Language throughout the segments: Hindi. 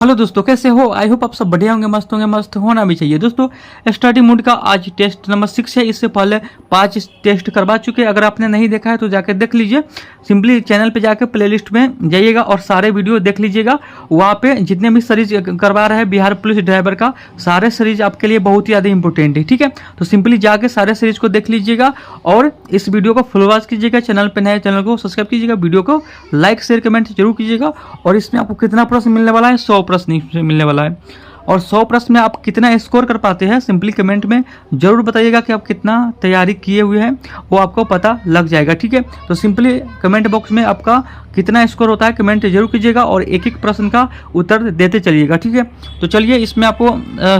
हेलो दोस्तों, कैसे हो? आई होप आप सब बढ़िया होंगे, मस्त होना भी चाहिए। दोस्तों, स्टडी मूड का आज टेस्ट नंबर 6 है। इससे पहले 5 टेस्ट करवा चुके हैं। अगर आपने नहीं देखा है तो जाकर देख लीजिए। सिंपली चैनल पे जाकर प्लेलिस्ट में जाइएगा और सारे वीडियो देख लीजिएगा। वहाँ पे जितने भी सीरीज करवा रहे हैं बिहार पुलिस ड्राइवर का, सारे सीरीज आपके लिए बहुत ही ज़्यादा इंपॉर्टेंट है। ठीक है, तो सिंपली जाके सारे सीरीज को देख लीजिएगा और इस वीडियो को फुल वॉच कीजिएगा। चैनल पर नए चैनल को सब्सक्राइब कीजिएगा, वीडियो को लाइक शेयर कमेंट जरूर कीजिएगा। और इसमें आपको कितना प्रश्न मिलने वाला है? 100 प्रश्न मिलने वाला है। और 100 प्रश्न में आप कितना स्कोर कर पाते हैं सिंपली कमेंट में जरूर बताइएगा कि आप कितना तैयारी किए हुए हैं, वो आपको पता लग जाएगा। ठीक है, तो सिंपली कमेंट बॉक्स में आपका कितना स्कोर होता है कमेंट जरूर कीजिएगा और एक एक प्रश्न का उत्तर देते चलिएगा। ठीक है, तो चलिए इसमें आपको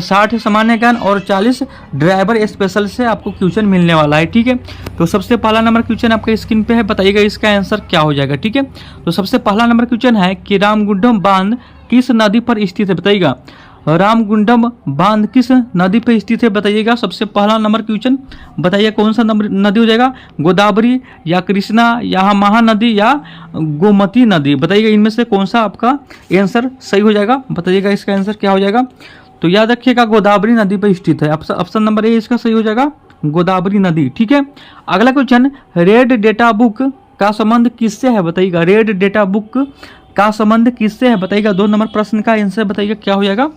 60 सामान्य ज्ञान और 40 ड्राइवर स्पेशल से आपको क्वेश्चन मिलने वाला है। ठीक है, तो सबसे पहला नंबर क्वेश्चन आपके स्क्रीन पे है, बताइएगा इसका आंसर क्या हो जाएगा। ठीक है, तो सबसे पहला नंबर क्वेश्चन है कि रामगुंडम बांध किस नदी पर स्थित है? बताइएगा रामगुंडम बांध किस नदी पर स्थित है? बताइएगा सबसे पहला नंबर क्वेश्चन। बताइए कौन सा नदी हो जाएगा? गोदावरी या कृष्णा या महानदी या गोमती नदी? बताइएगा इनमें से कौन सा आपका आंसर सही हो जाएगा? बताइएगा इसका आंसर क्या हो जाएगा। तो याद रखिएगा गोदावरी नदी पर स्थित है। ऑप्शन नंबर ए इसका सही हो जाएगा, गोदावरी नदी। ठीक है, अगला क्वेश्चन, रेड डेटा बुक का संबंध किससे है? बताइएगा रेड डेटा बुक का संबंध किससे है? बताइएगा 2 नंबर प्रश्न का आंसर बताइएगा क्या हो जाएगा।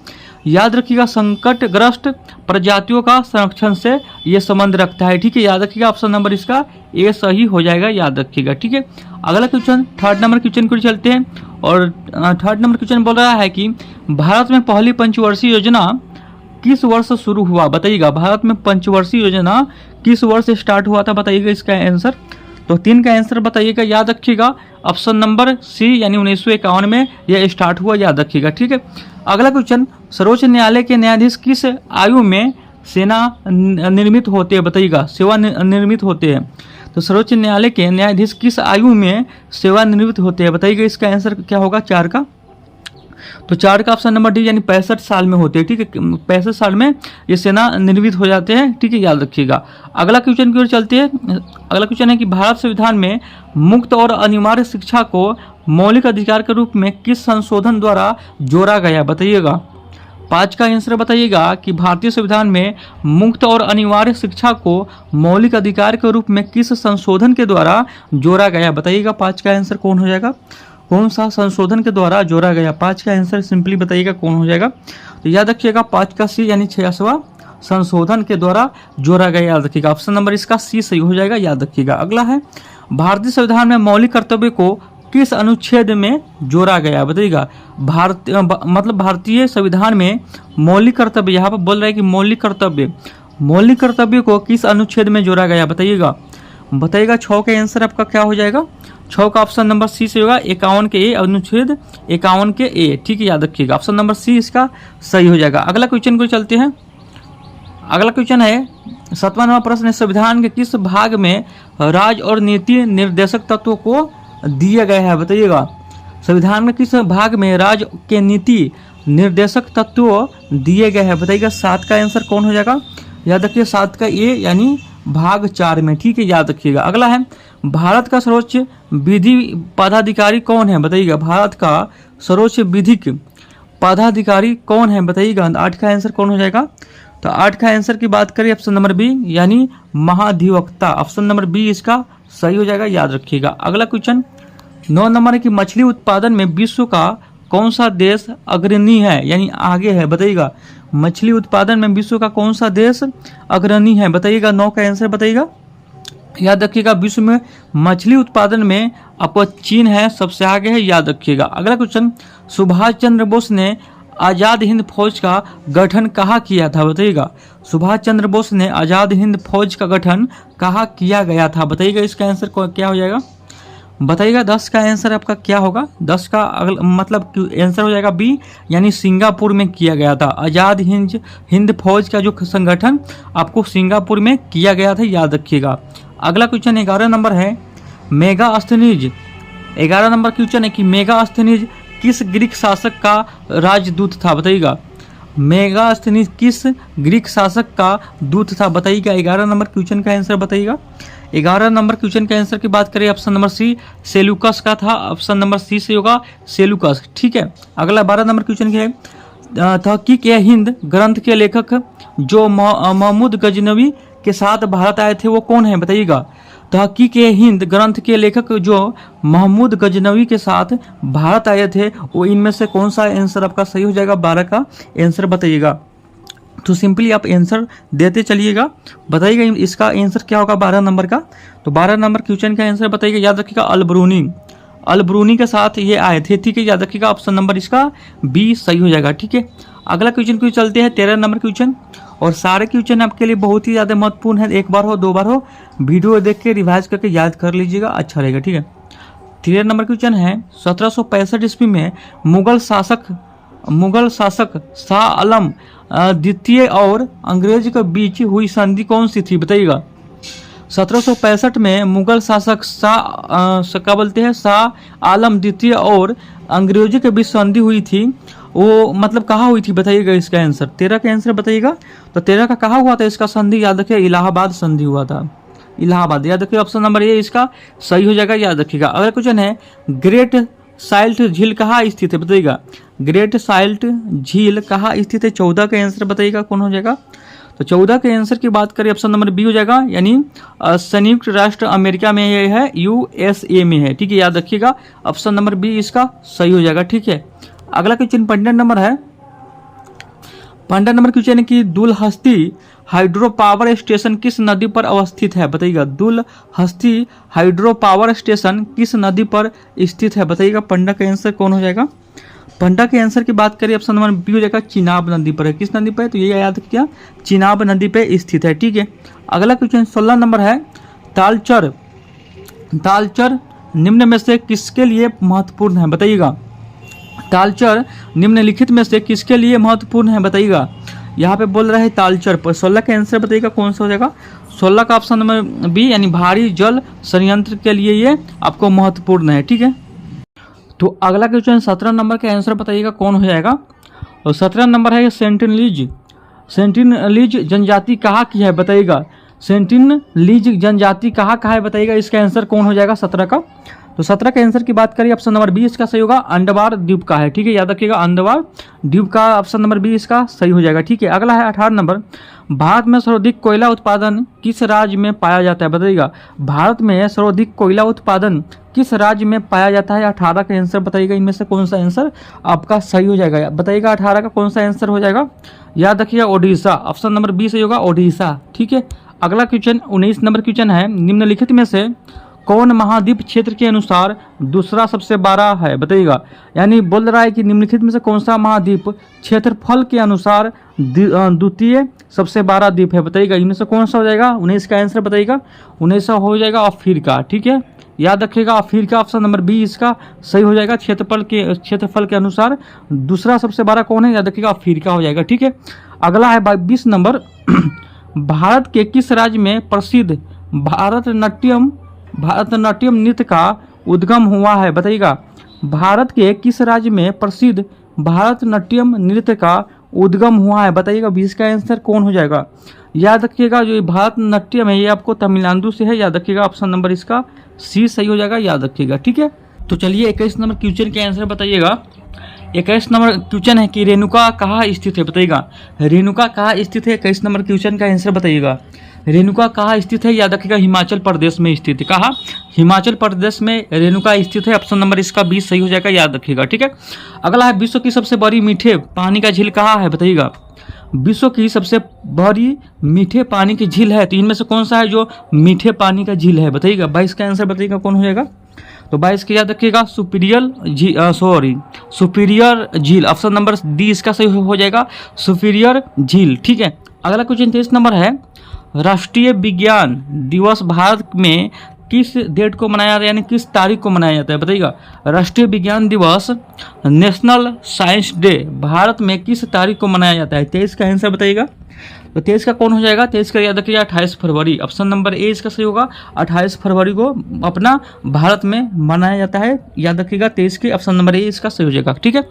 याद रखिएगा संकटग्रस्त प्रजातियों का संरक्षण से ये संबंध रखता है। ठीक है, याद रखिएगा ऑप्शन नंबर इसका ए सही हो जाएगा, याद रखिएगा। ठीक है, अगला क्वेश्चन, थर्ड नंबर क्वेश्चन को चलते हैं। और थर्ड नंबर क्वेश्चन बोल रहा है कि भारत में पहली पंचवर्षीय योजना किस वर्ष शुरू हुआ? बताइएगा भारत में पंचवर्षीय योजना किस वर्ष स्टार्ट हुआ था? बताइएगा इसका आंसर। तो 3 का आंसर बताइएगा, याद रखिएगा ऑप्शन नंबर सी यानी 1951 में यह स्टार्ट हुआ, याद रखिएगा। ठीक है, अगला क्वेश्चन, सर्वोच्च न्यायालय के न्यायाधीश किस आयु में सेना निर्मित होते हैं? बताइएगा सेवा निर्मित होते हैं। तो सर्वोच्च न्यायालय के न्यायाधीश किस आयु में सेवा निर्मित होते हैं? बताइएगा इसका आंसर क्या होगा 4 का। तो 4 का ऑप्शन नंबर डी यानी 65 साल में होते हैं। ठीक है, 65 साल में ये सेना निर्मित हो जाते हैं। ठीक है, याद रखिएगा। अगला क्वेश्चन की ओर चलते हैं। अगला क्वेश्चन है कि भारत संविधान में मुक्त और अनिवार्य शिक्षा को मौलिक अधिकार के रूप में किस संशोधन द्वारा जोड़ा गया? बताइएगा 5 का आंसर बताइएगा कि भारतीय संविधान में मुक्त और अनिवार्य शिक्षा को मौलिक अधिकार के रूप में किस संशोधन के द्वारा जोड़ा गया? बताइएगा 5 का आंसर कौन हो जाएगा, कौन सा संशोधन के द्वारा जोड़ा गया? 5 का आंसर सिंपली बताइएगा कौन हो जाएगा। तो याद रखिएगा 5 का सी यानी 66वां संशोधन के द्वारा जोड़ा गया, याद रखिएगा। ऑप्शन नंबर इसका सी सही हो जाएगा, याद रखिएगा। अगला है, भारतीय संविधान में मौलिक कर्तव्य को किस अनुच्छेद में जोड़ा गया? बताइएगा भारतीय संविधान में मौलिक कर्तव्य, यहाँ पर बोल रहा है कि मौलिक कर्तव्य को किस अनुच्छेद में जोड़ा गया? बताइएगा 6 का आंसर आपका क्या हो जाएगा? 6 का ऑप्शन नंबर सी से होगा 51 के ए, अनुच्छेद 51 के ए। ठीक है, याद रखिएगा ऑप्शन नंबर सी इसका सही हो जाएगा। अगला क्वेश्चन को चलते हैं। अगला क्वेश्चन है 7वां नंबर प्रश्न है, संविधान के किस भाग में राज और नीति निर्देशक तत्वों को दिया गया है? बताइएगा संविधान में किस भाग में राज के नीति निर्देशक तत्व दिए गए हैं? बताइएगा 7 का आंसर कौन हो जाएगा? याद रखिए 7 का ए यानी भाग 4 में। ठीक है, याद रखिएगा। अगला है, भारत का सर्वोच्च विधि पदाधिकारी कौन है? बताइएगा भारत का सर्वोच्च विधिक पदाधिकारी कौन है? बताइएगा 8 का आंसर कौन हो जाएगा? तो 8 का आंसर की बात करें ऑप्शन नंबर बी यानी महाधिवक्ता। ऑप्शन नंबर बी इसका सही हो जाएगा, याद रखिएगा। अगला क्वेश्चन 9 नंबर है कि मछली उत्पादन में विश्व का कौन सा देश अग्रणी है यानी आगे है? बताइएगा मछली उत्पादन में विश्व का कौन सा देश अग्रणी है? बताइएगा 9 का आंसर बताइएगा। याद रखिएगा विश्व में मछली उत्पादन में आपको चीन है, सबसे आगे है, याद रखिएगा। अगला क्वेश्चन, सुभाष चंद्र बोस ने आज़ाद हिंद फौज का गठन कहाँ किया था? बताइएगा सुभाष चंद्र बोस ने आज़ाद हिंद फौज का गठन कहाँ किया गया था? बताइएगा इसका आंसर क्या हो जाएगा? बताइएगा 10 का आंसर आपका क्या होगा? 10 का मतलब आंसर हो जाएगा बी यानी सिंगापुर में किया गया था। आज़ाद हिंद फौज का जो संगठन आपको सिंगापुर में किया गया था, याद रखिएगा। अगला क्वेश्चन 11 नंबर है, मेगास्थनीज 11 नंबर क्वेश्चन है कि मेगास्थनीज किस ग्रीक शासक का राजदूत था? बताइएगा मेगास्थनीज किस ग्रीक शासक का दूत था? बताइएगा 11 नंबर क्वेश्चन का आंसर बताइएगा। 11 नंबर क्वेश्चन के आंसर की बात करें, ऑप्शन नंबर सी सेल्यूकस का था, ऑप्शन नंबर सी से होगा सेल्यूकस। ठीक है, अगला 12 नंबर क्वेश्चन क्या है, तहकीक ए हिंद ग्रंथ के लेखक जो महमूद गजनवी के साथ भारत आए थे वो कौन है बताइएगा। तहकीक ए हिंद ग्रंथ के लेखक जो महमूद गजनवी के साथ भारत आए थे वो इनमें से कौन सा आंसर आपका सही हो जाएगा, 12 का आंसर बताइएगा। तो सिंपली आप आंसर देते चलिएगा, बताइएगा इसका आंसर क्या होगा 12 नंबर का। तो 12 नंबर क्वेश्चन का आंसर बताइएगा, याद रखिएगा अलबरूनी के साथ ये आए थे। ठीक है, याद रखिएगा ऑप्शन नंबर इसका बी सही हो जाएगा। ठीक है, अगला क्वेश्चन को चलते हैं 13 नंबर क्वेश्चन, और सारे क्वेश्चन आपके लिए बहुत ही ज़्यादा महत्वपूर्ण है, एक बार हो 2 बार हो वीडियो देख के रिवाइज करके याद कर लीजिएगा, अच्छा रहेगा। ठीक है, 13 नंबर क्वेश्चन है 1765 ईस्वी में मुगल शासक शाह आलम द्वितीय और अंग्रेज के बीच हुई संधि कौन सी थी बताइएगा। 1765 में मुगल शासक शाह आलम द्वितीय और अंग्रेजों के बीच संधि हुई थी, वो मतलब कहाँ हुई थी बताइएगा इसका आंसर। 13 का आंसर बताइएगा, तो 13 का कहाँ हुआ था इसका संधि, याद रखिए इलाहाबाद संधि हुआ था, इलाहाबाद। याद रखिए ऑप्शन नंबर ए इसका सही हो जाएगा, याद रखिएगा। अगला क्वेश्चन है ग्रेट साइल्ट झील कहाँ स्थित है बताइएगा। ग्रेट साइल्ट झील कहाँ स्थित है, 14 का आंसर बताइएगा कौन हो जाएगा। तो 14 के आंसर की बात करें ऑप्शन नंबर बी हो जाएगा, यानी संयुक्त राष्ट्र अमेरिका में ये है, USA में है। ठीक है, याद रखिएगा ऑप्शन नंबर बी इसका सही हो जाएगा। ठीक है, अगला क्वेश्चन 15 नंबर है, 15 नंबर क्वेश्चन है कि दुलहस्ती हाइड्रो पावर स्टेशन किस नदी पर अवस्थित है बताइएगा। दुलहस्ती हाइड्रो पावर स्टेशन किस नदी पर स्थित है बताइएगा। 15 का आंसर कौन हो जाएगा। 15 के आंसर की बात करें ऑप्शन नंबर बी हो जाएगा, चिनाब नदी पर है। किस नदी पर है, तो ये याद रखिए चिनाब नदी पे स्थित है। ठीक है, अगला क्वेश्चन 16 नंबर है, तालचर निम्न में से किसके लिए महत्वपूर्ण है बताइएगा। तालचर निम्नलिखित में से किसके लिए महत्वपूर्ण है बताइएगा। यहाँ पे बोल रहा है तालचर पर। 16 का आंसर बताइएगा कौन सा हो जाएगा। 16 का ऑप्शन नंबर बी, यानी भारी जल संयंत्र के लिए ये आपको महत्वपूर्ण है। ठीक है, तो अगला क्वेश्चन 17 नंबर का आंसर बताइएगा कौन हो जाएगा। और 17 नंबर है सेंटिनलीज जनजाति कहाँ की है बताइएगा। सेंटिनलीज जनजाति कहाँ है बताइएगा, इसका आंसर कौन हो जाएगा 17 का। तो 17 के आंसर की बात करिए ऑप्शन नंबर बी इसका सही होगा, अंडमान द्वीप का है। ठीक है, याद रखिएगा अंडमान द्वीप का ऑप्शन नंबर बी इसका सही हो जाएगा। ठीक है, अगला है 18 नंबर, भारत में सर्वाधिक कोयला उत्पादन किस राज्य में पाया जाता है बताइएगा। भारत में सर्वाधिक कोयला उत्पादन किस राज्य में पाया जाता है, 18 का आंसर बताइएगा। इनमें से कौन सा आंसर आपका सही हो जाएगा बताइएगा। 18 का कौन सा आंसर हो जाएगा, याद रखिएगा ओडिशा, ऑप्शन नंबर बी सही होगा ओडिशा। ठीक है, अगला क्वेश्चन 19 नंबर क्वेश्चन है, निम्नलिखित में से कौन महाद्वीप क्षेत्र के अनुसार दूसरा सबसे बड़ा है बताइएगा। यानी बोल रहा है कि निम्नलिखित में से कौन सा महाद्वीप क्षेत्रफल के अनुसार द्वितीय सबसे बड़ा द्वीप है बताइएगा। इनमें से कौन सा हो जाएगा, 19 का आंसर बताइएगा। 19 हो जाएगा अफ्रीका। ठीक है, याद रखिएगा अफ्रीका, ऑप्शन नंबर बी इसका सही हो जाएगा। क्षेत्रफल के अनुसार दूसरा सबसे बड़ा कौन है, याद रखिएगा अफ्रीका हो जाएगा। ठीक है, अगला है 20 नंबर, भारत के किस राज्य में प्रसिद्ध भारतनाट्यम नृत्य का उद्गम हुआ है बताइएगा। भारत के किस राज्य में प्रसिद्ध भारतनाट्यम नृत्य का उद्गम हुआ है बताइएगा। 20 का आंसर कौन हो जाएगा, याद रखिएगा जो भारतनाट्यम है ये आपको तमिलनाडु से है, याद रखिएगा ऑप्शन नंबर इसका सी सही हो जाएगा, याद रखिएगा। ठीक है, तो चलिए 21 नंबर क्वेश्चन के आंसर बताइएगा। 21 नंबर क्वेश्चन है कि रेणुका कहाँ स्थित है बताइएगा। रेणुका कहाँ स्थित है, 21 नंबर क्वेश्चन का आंसर बताइएगा। रेणुका कहाँ स्थित है, याद रखिएगा हिमाचल प्रदेश में स्थित है। कहाँ, हिमाचल प्रदेश में रेणुका स्थित है, ऑप्शन नंबर इसका 20 सही हो जाएगा, याद रखिएगा। ठीक है, अगला है विश्व की सबसे बड़ी मीठे पानी का झील कहाँ है बताइएगा। विश्व की सबसे बड़ी मीठे पानी की झील है, तो इनमें से कौन सा है जो मीठे पानी का झील है बताइएगा। 22 का आंसर बताइएगा कौन हो जाएगा। तो 22 के याद रखिएगा सुपीरियर झील, ऑप्शन नंबर डी इसका सही हो जाएगा, सुपीरियर झील। ठीक है, अगला क्वेश्चन 23 नंबर है, राष्ट्रीय विज्ञान दिवस भारत में किस डेट को मनाया जाता है, यानी किस तारीख को मनाया जाता है बताइएगा। राष्ट्रीय विज्ञान दिवस नेशनल साइंस डे भारत में किस तारीख को मनाया जाता है। 23 का आंसर बताइएगा। तो 23 का कौन हो जाएगा, 23 का याद रखिएगा 28 फरवरी, ऑप्शन नंबर ए इसका सही होगा। 28 फरवरी को अपना भारत में मनाया जाता है, याद रखिएगा 23 के ऑप्शन नंबर ए इसका सही हो जाएगा। ठीक है,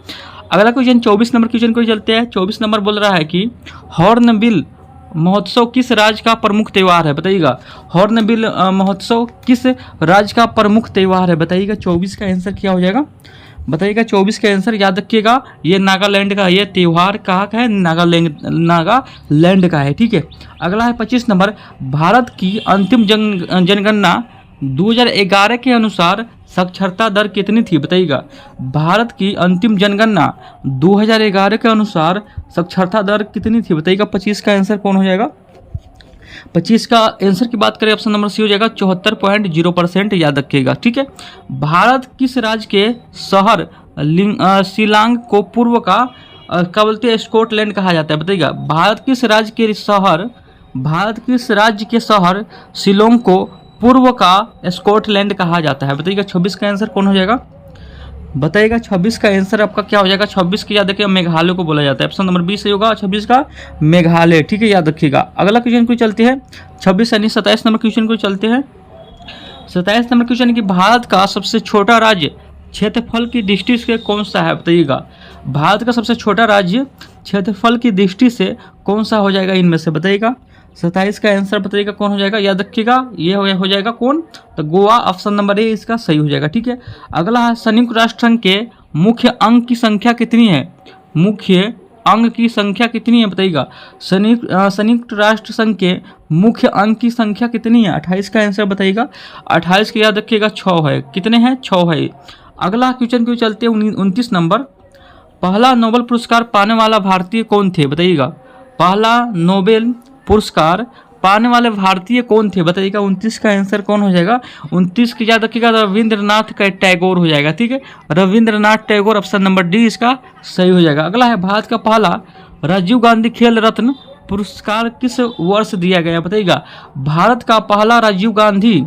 अगला क्वेश्चन 24 नंबर क्वेश्चन को चलते हैं। 24 नंबर बोल रहा है कि महोत्सव किस राज्य का प्रमुख त्योहार है, बताइएगा। हॉर्नबिल महोत्सव किस राज्य का प्रमुख त्योहार है, बताइएगा। 24 का आंसर क्या हो जाएगा, बताइएगा। 24 का आंसर याद रखिएगा, ये नागालैंड का, ये त्योहार कहाँ का है, नागालैंड का है, ठीक है। अगला है 25 नंबर, भारत की अंतिम जनगणना 2011 के अनुसार साक्षरता दर कितनी थी, बताइएगा। भारत की अंतिम जनगणना 2011 के अनुसार साक्षरता दर कितनी थी, बताइएगा। 25 का आंसर कौन हो जाएगा। 25 का आंसर की बात करें, ऑप्शन नंबर सी हो जाएगा 74.0%, याद रखिएगा, ठीक है। भारत किस राज्य के शहर शिलांग को पूर्व का क्या बोलते हैं, स्कॉटलैंड कहा जाता है, बताइएगा। भारत किस राज्य के शहर शिलोंग को पूर्व का स्कॉटलैंड कहा जाता है, बताइएगा। 26 का आंसर कौन हो जाएगा, बताइएगा। 26 का आंसर आपका क्या हो जाएगा। 26 की याद रखिएगा, मेघालय को बोला जाता है, ऑप्शन नंबर 20 सही होगा। 26 का मेघालय, ठीक है, याद रखिएगा। अगला क्वेश्चन को चलते हैं 26 यानी 27 नंबर क्वेश्चन को चलते हैं। 27 नंबर क्वेश्चन की भारत का सबसे छोटा राज्य क्षेत्रफल की दृष्टि से कौन सा है, बताइएगा। भारत का सबसे छोटा राज्य क्षेत्रफल की दृष्टि से कौन सा हो जाएगा इनमें से, बताइएगा। 27 का आंसर बताइएगा कौन हो जाएगा, याद रखिएगा, ये हो जाएगा कौन, तो गोवा, ऑप्शन नंबर ए इसका सही हो जाएगा, ठीक है। अगला है संयुक्त राष्ट्र संघ के मुख्य अंग की संख्या कितनी है, मुख्य अंग की संख्या कितनी है, बताइएगा। संयुक्त राष्ट्र संघ के मुख्य अंग की संख्या कितनी है, 28 का आंसर बताइएगा। 28 की याद रखिएगा 6 है, कितने हैं, 6 है। अगला क्वेश्चन को चलते हैं 29 नंबर, पहला नोबेल पुरस्कार पाने वाला भारतीय कौन थे, बताइएगा। पहला नोबेल पुरस्कार पाने वाले भारतीय कौन थे, बताइएगा। 29 का आंसर कौन हो जाएगा, 29 की याद रखिएगा, रविंद्रनाथ का टैगोर हो जाएगा, ठीक है। Rabindranath Tagore, option number D इसका सही हो जाएगा। अगला है भारत का पहला राजीव गांधी खेल रत्न पुरस्कार किस वर्ष दिया गया, बताइएगा। भारत का पहला राजीव गांधी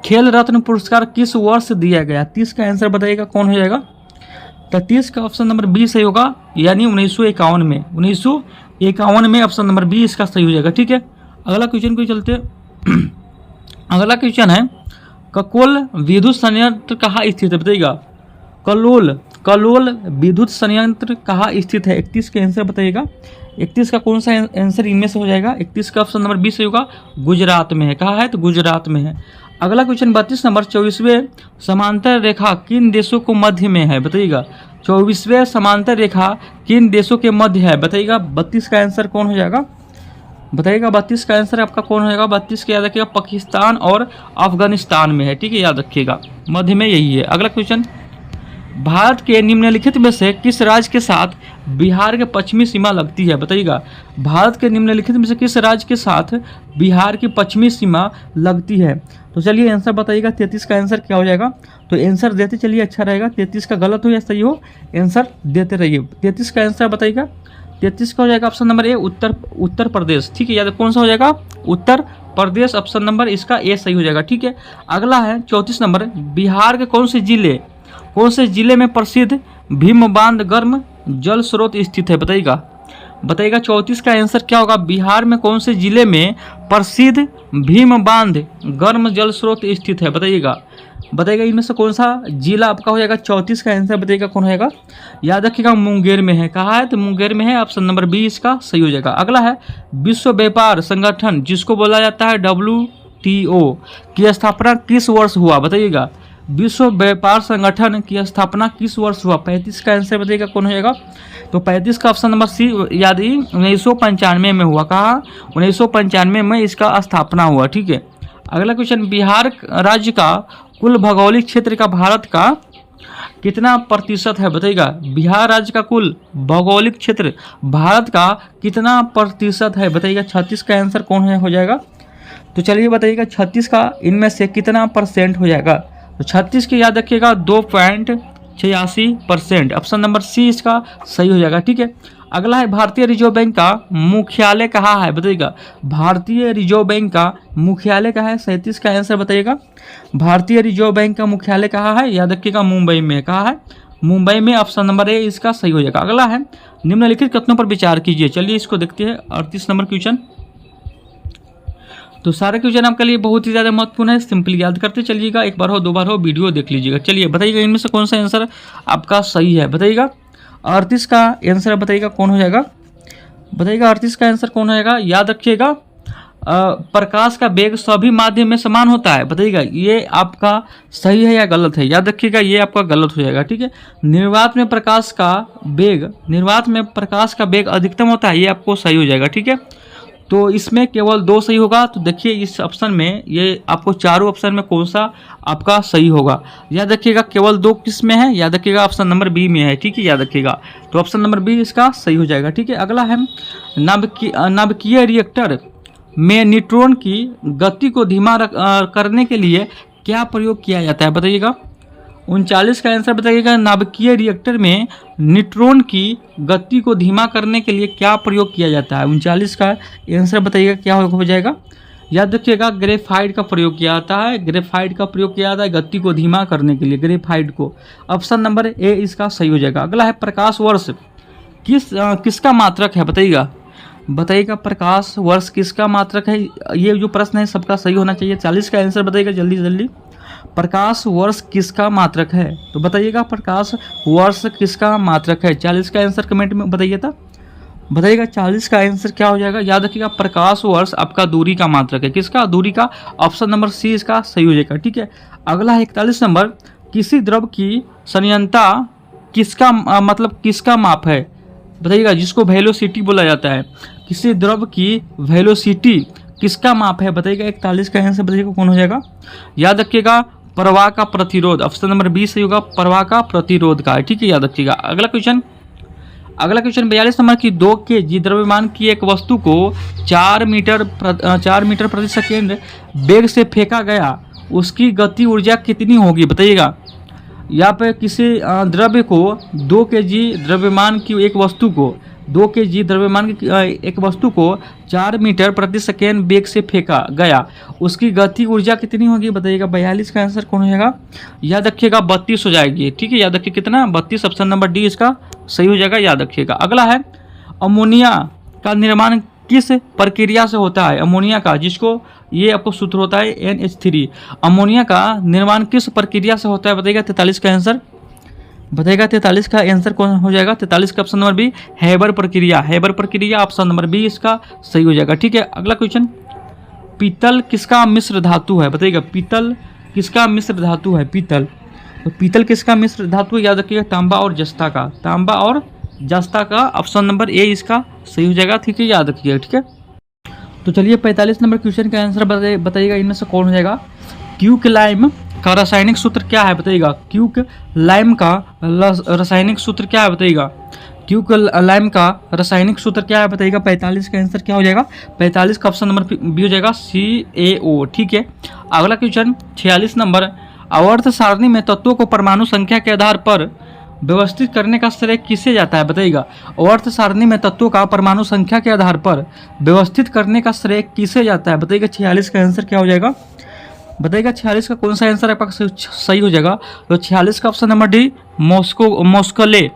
खेल रत्न पुरस्कार किस वर्ष दिया गया, 30 का आंसर बताइएगा कौन हो जाएगा। तो 30 का ऑप्शन नंबर बी सही होगा, यानी 1951 में, 1951 में ऑप्शन नंबर बी इसका सही हो जाएगा, ठीक है। अगला क्वेश्चन को चलते अगला क्वेश्चन है ककोल विद्युत संयंत्र कहाँ स्थित है, बताइएगा। कलोल विद्युत संयंत्र कहाँ स्थित है, 31 के आंसर बताइएगा। 31 का कौन सा आंसर इनमें से हो जाएगा, 31 का ऑप्शन नंबर बी सही होगा, गुजरात में है, कहाँ है, तो गुजरात में है। अगला क्वेश्चन 32 नंबर, 24वें समांतर रेखा किन देशों को मध्य में है, बताइएगा। 24वें समांतर रेखा किन देशों के मध्य है, बताइएगा। 32 का आंसर कौन हो जाएगा, बताइएगा। 32 का आंसर आपका कौन हो जाएगा, 32 के याद रखिएगा, पाकिस्तान और अफगानिस्तान में है, ठीक है, याद रखिएगा, मध्य में यही है। अगला क्वेश्चन, भारत के निम्नलिखित में से किस राज्य के साथ बिहार के पश्चिमी सीमा लगती है, बताइएगा। भारत के निम्नलिखित में से किस राज्य के साथ बिहार की पश्चिमी सीमा लगती है, तो चलिए आंसर बताइएगा। 33 का आंसर क्या हो जाएगा, तो आंसर देते चलिए, अच्छा रहेगा। 33 का गलत हो या सही हो, आंसर देते रहिए। 33 का आंसर बताइएगा। 33 का हो जाएगा option number A, Uttar Pradesh, ठीक है, याद कौन सा हो जाएगा, उत्तर प्रदेश, ऑप्शन नंबर इसका ए सही हो जाएगा, ठीक है। अगला है 34 नंबर, बिहार के कौन से जिले में प्रसिद्ध भीम बांध गर्म जल स्रोत स्थित है, बताइएगा। 34 का आंसर क्या होगा, बिहार में कौन से जिले में प्रसिद्ध भीम बांध गर्म जल स्रोत स्थित है, बताइएगा। इनमें से कौन सा जिला आपका हो जाएगा। 34 का आंसर बताइएगा कौन होगा, याद रखिएगा मुंगेर में है, कहाँ है, तो मुंगेर में है, ऑप्शन नंबर बी इसका सही हो जाएगा। अगला है विश्व व्यापार संगठन जिसको बोला जाता है WTO की स्थापना किस वर्ष हुआ, बताइएगा। विश्व व्यापार संगठन की स्थापना किस वर्ष हुआ, 35 का आंसर बताइएगा कौन हो जाएगा, तो 35 का ऑप्शन नंबर सी, याद ही 1995 में हुआ, कहाँ, 1995 में इसका स्थापना हुआ, ठीक है। अगला क्वेश्चन, बिहार राज्य का कुल भौगोलिक क्षेत्र का भारत का कितना प्रतिशत है, बताइएगा। बिहार राज्य का कुल भौगोलिक क्षेत्र भारत का कितना प्रतिशत है, बताइएगा। 36 का आंसर कौन हो जाएगा, तो चलिए बताइएगा 36 का इनमें से कितना परसेंट हो जाएगा, तो 36 की याद रखिएगा 2.86%, ऑप्शन नंबर सी इसका सही हो जाएगा, ठीक है। अगला है भारतीय रिजर्व बैंक का मुख्यालय कहाँ है, बताइएगा। भारतीय रिजर्व बैंक का मुख्यालय कहाँ है, 37 का आंसर बताइएगा। भारतीय रिजर्व बैंक का मुख्यालय कहाँ है, याद रखिएगा मुंबई में, कहाँ है, मुंबई में, ऑप्शन नंबर ए इसका सही हो जाएगा। अगला है निम्नलिखित कथनों पर विचार कीजिए, चलिए इसको देखते हैं। 38 नंबर क्वेश्चन, तो सारे क्वेश्चन आपके लिए बहुत ही ज़्यादा महत्वपूर्ण है, सिंपली याद करते चलिएगा, एक बार हो दो बार हो वीडियो देख लीजिएगा। चलिए बताइएगा इनमें से कौन सा आंसर आपका सही है, बताइएगा। 38 का आंसर बताइएगा कौन हो जाएगा, बताइएगा 38 का आंसर कौन होएगा? याद रखिएगा प्रकाश का वेग सभी माध्यम में समान होता है। बताइएगा ये आपका सही है या गलत है? याद रखिएगा ये आपका गलत हो जाएगा। ठीक है, निर्वात में प्रकाश का वेग अधिकतम होता है, ये आपको सही हो जाएगा। ठीक है, तो इसमें केवल 2 सही होगा। तो देखिए इस ऑप्शन में ये आपको चारों ऑप्शन में कौन सा आपका सही होगा? याद रखिएगा केवल 2 किस में है? याद रखिएगा ऑप्शन नंबर बी में है। ठीक है, याद रखिएगा, तो ऑप्शन नंबर बी इसका सही हो जाएगा। ठीक है, अगला है नाभिकीय रिएक्टर में न्यूट्रॉन की गति को धीमा करने के लिए क्या प्रयोग किया जाता है? बताइएगा 39 का आंसर बताइएगा। नाभिकीय रिएक्टर में न्यूट्रॉन की गति को धीमा करने के लिए क्या प्रयोग किया जाता है? 39 का आंसर बताइएगा क्या हो जाएगा? याद रखिएगा ग्रेफाइट का प्रयोग किया जाता है। ग्रेफाइट का प्रयोग किया जाता है गति को धीमा करने के लिए, ग्रेफाइट को। ऑप्शन नंबर ए इसका सही हो जाएगा। अगला है प्रकाश वर्ष किसका मात्रक है? बताइएगा प्रकाश वर्ष किसका मात्रक है? ये जो प्रश्न है सबका सही होना चाहिए। 40 का आंसर बताइएगा जल्दी जल्दी। प्रकाश वर्ष किसका मात्रक है? तो बताइएगा प्रकाश वर्ष किसका मात्रक है? 40 का आंसर कमेंट में बताइएगा 40 का आंसर क्या हो जाएगा? याद रखिएगा प्रकाश वर्ष आपका दूरी का मात्रक है। किसका? दूरी का। ऑप्शन नंबर सी इसका सही हो जाएगा। ठीक है, अगला है 41 नंबर। किसी द्रव की संयंत्रता किसका माप है? बताइएगा जिसको वेलोसिटी बोला जाता है। किसी द्रव की वेलोसिटी किसका माप है? बताइएगा 41 का आंसर बताइएगा कौन हो जाएगा? याद रखिएगा प्रवाह का प्रतिरोध। ऑप्शन नंबर बी सही होगा, प्रवाह का प्रतिरोध का है। ठीक है, याद रखिएगा। अगला क्वेश्चन 42 नंबर की 2 kg द्रव्यमान की एक वस्तु को 4 मीटर प्रति सेकेंड वेग से फेंका गया, उसकी गति ऊर्जा कितनी होगी? बताइएगा यहाँ पे किसी द्रव्य को 2 kg द्रव्यमान की एक वस्तु को 2 kg द्रव्यमान की एक वस्तु को 4 मीटर प्रति सेकेंड वेग से फेंका गया, उसकी गति ऊर्जा कितनी होगी? बताइएगा 42 का आंसर कौन हो जाएगा? याद रखिएगा 32 हो जाएगी। ठीक है, याद रखिए कितना? 32। ऑप्शन नंबर डी इसका सही हो जाएगा, याद रखिएगा। अगला है अमोनिया का निर्माण किस प्रक्रिया से होता है? अमोनिया का, जिसको ये आपको सूत्र होता है NH3। अमोनिया का निर्माण किस प्रक्रिया से होता है? बताइएगा 43 का आंसर बताइएगा। 43 का आंसर कौन हो जाएगा? 43 का ऑप्शन नंबर बी हैबर प्रक्रिया। ऑप्शन नंबर बी इसका सही हो जाएगा। ठीक है, अगला क्वेश्चन पीतल किसका मिश्र धातु है? बताइएगा पीतल किसका मिश्र धातु है? तो पीतल किसका मिश्र धातु है? याद रखिएगा तांबा और जस्ता का। ऑप्शन नंबर ए इसका सही हो जाएगा। ठीक है, याद रखिएगा। ठीक है, तो चलिए 45 नंबर क्वेश्चन का आंसर बताइएगा इनमें से कौन हो जाएगा? क्यूक लाइम का रासायनिक सूत्र क्या है? बताइएगा क्यूक लाइम का रासायनिक सूत्र क्या है? बताइएगा क्यूक लाइम का रासायनिक सूत्र क्या है? बताइएगा 45 का आंसर क्या हो जाएगा? 45 का ऑप्शन नंबर बी हो जाएगा CaO। ठीक है, अगला क्वेश्चन 46 नंबर। आवर्त सारणी में तत्वों को परमाणु संख्या के आधार पर व्यवस्थित करने का श्रेय किसे जाता है? बताइएगा आवर्त सारणी में तत्वों का परमाणु संख्या के आधार पर व्यवस्थित करने का श्रेय किसे जाता है? बताइएगा 46 का आंसर क्या हो जाएगा? बताइएगा 46 का कौन सा आंसर आपका सही हो जाएगा? तो 46 का ऑप्शन नंबर डी मोस्कले।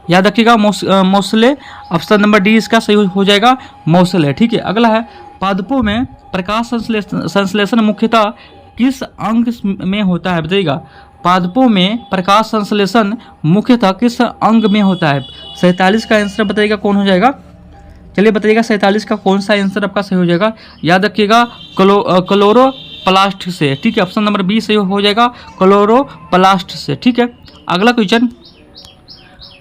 याद रखिएगा मोस्ले। ऑप्शन नंबर डी इसका सही हो जाएगा, मोस्ले। ठीक है, अगला है पादपों में प्रकाश संश्लेषण मुख्यतः किस अंग में होता है? बताइएगा पादपों में प्रकाश संश्लेषण मुख्यतः किस अंग में होता है? 47 का आंसर बताइएगा कौन हो जाएगा? चलिए बताइएगा 47 का कौन सा आंसर आपका सही हो जाएगा? याद रखिएगा क्लोरोप्लास्ट से। ठीक है, ऑप्शन नंबर बी सही हो जाएगा, क्लोरोप्लास्ट से। ठीक है, अगला क्वेश्चन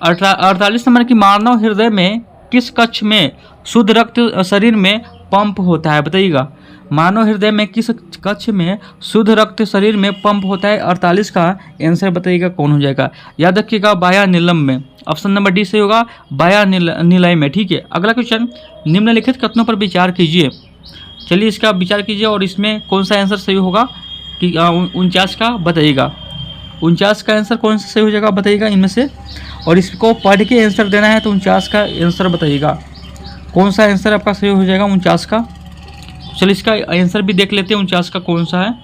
48 नंबर की मानव हृदय में किस कक्ष में शुद्ध रक्त शरीर में पंप होता है? बताइएगा मानव हृदय में किस कक्ष में शुद्ध रक्त शरीर में पंप होता है? 48 का आंसर बताइएगा कौन हो जाएगा? याद रखिएगा बाया नीलम में। ऑप्शन नंबर डी से होगा बाया नीलय में। ठीक है, अगला क्वेश्चन निम्नलिखित कथनों पर विचार कीजिए। चलिए इसका विचार कीजिए और इसमें कौन सा आंसर सही होगा कि 49 का बताइएगा। 49 का आंसर कौन सा सही हो जाएगा बताइएगा इनमें से, और इसको पढ़ के आंसर देना है। तो 49 का आंसर बताइएगा कौन सा आंसर आपका सही हो जाएगा 49 का। चलिए इसका आंसर भी देख लेते हैं 49 का कौन सा है।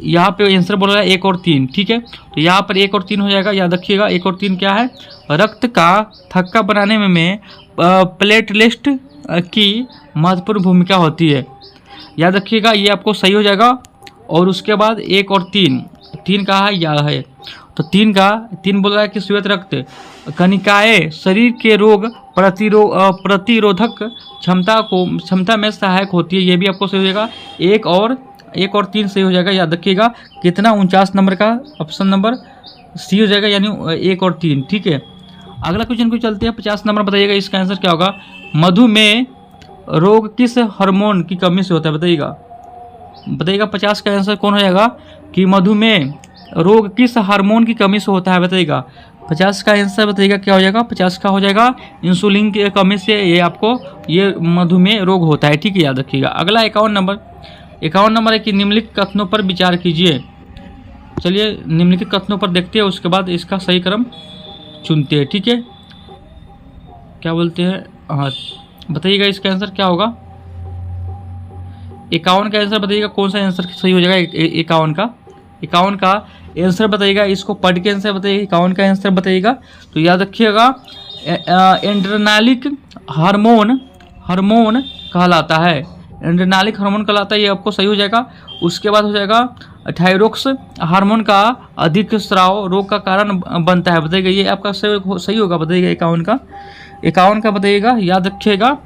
यहाँ पे आंसर बोल रहा है 1 और 3। ठीक है, तो यहाँ पर 1 और 3 हो जाएगा। याद रखिएगा 1 और 3 क्या है? रक्त का थक्का बनाने में प्लेटलेट की महत्वपूर्ण भूमिका होती है। याद रखिएगा ये आपको सही हो जाएगा। और उसके बाद 1 और 3 कहाँ है? यह है। तो 3 बोल रहा है कि श्वेत रक्त कणिकाएं शरीर के रोग प्रतिरोधक क्षमता में सहायक होती है, ये भी आपको सही हो जाएगा। 1 और 3 सही हो जाएगा, याद रखिएगा। कितना 49 नंबर का ऑप्शन नंबर सी हो जाएगा, यानी 1 और 3। ठीक है, अगला क्वेश्चन को चलते हैं। 50 नंबर बताइएगा, इसका आंसर क्या होगा। मधुमेह रोग किस हार्मोन की कमी से होता है, बताइएगा 50 का आंसर कौन हो जाएगा कि मधुमेह रोग किस हार्मोन की कमी से होता है, बताइएगा 50 का आंसर बताइएगा क्या हो जाएगा। 50 का हो जाएगा इंसुलिन की कमी से ये आपको ये मधुमेह रोग होता है। ठीक है, याद रखिएगा। अगला 51 नंबर है कि निम्नलिखित कथनों पर विचार कीजिए। चलिए निम्नलिखित कथनों पर देखते हैं, उसके बाद इसका सही क्रम चुनते हैं। ठीक है, क्या बोलते हैं, हाँ बताइएगा इसका आंसर क्या होगा। 51 का आंसर बताइएगा, कौन सा आंसर सही हो जाएगा। 51 का आंसर बताइएगा, इसको पढ़ के आंसर बताइएगा। 51 का आंसर बताइएगा, तो याद रखिएगा एड्रेनालिक हार्मोन कहलाता है। एड्रेनालिक हार्मोन कहलाता है, ये आपको सही हो जाएगा। उसके बाद हो जाएगा थायरॉक्स हार्मोन का अधिक स्राव रोग का कारण बनता है, बताइएगा ये आपका सही होगा। बताइएगा 51 का बताइएगा, याद रखिएगा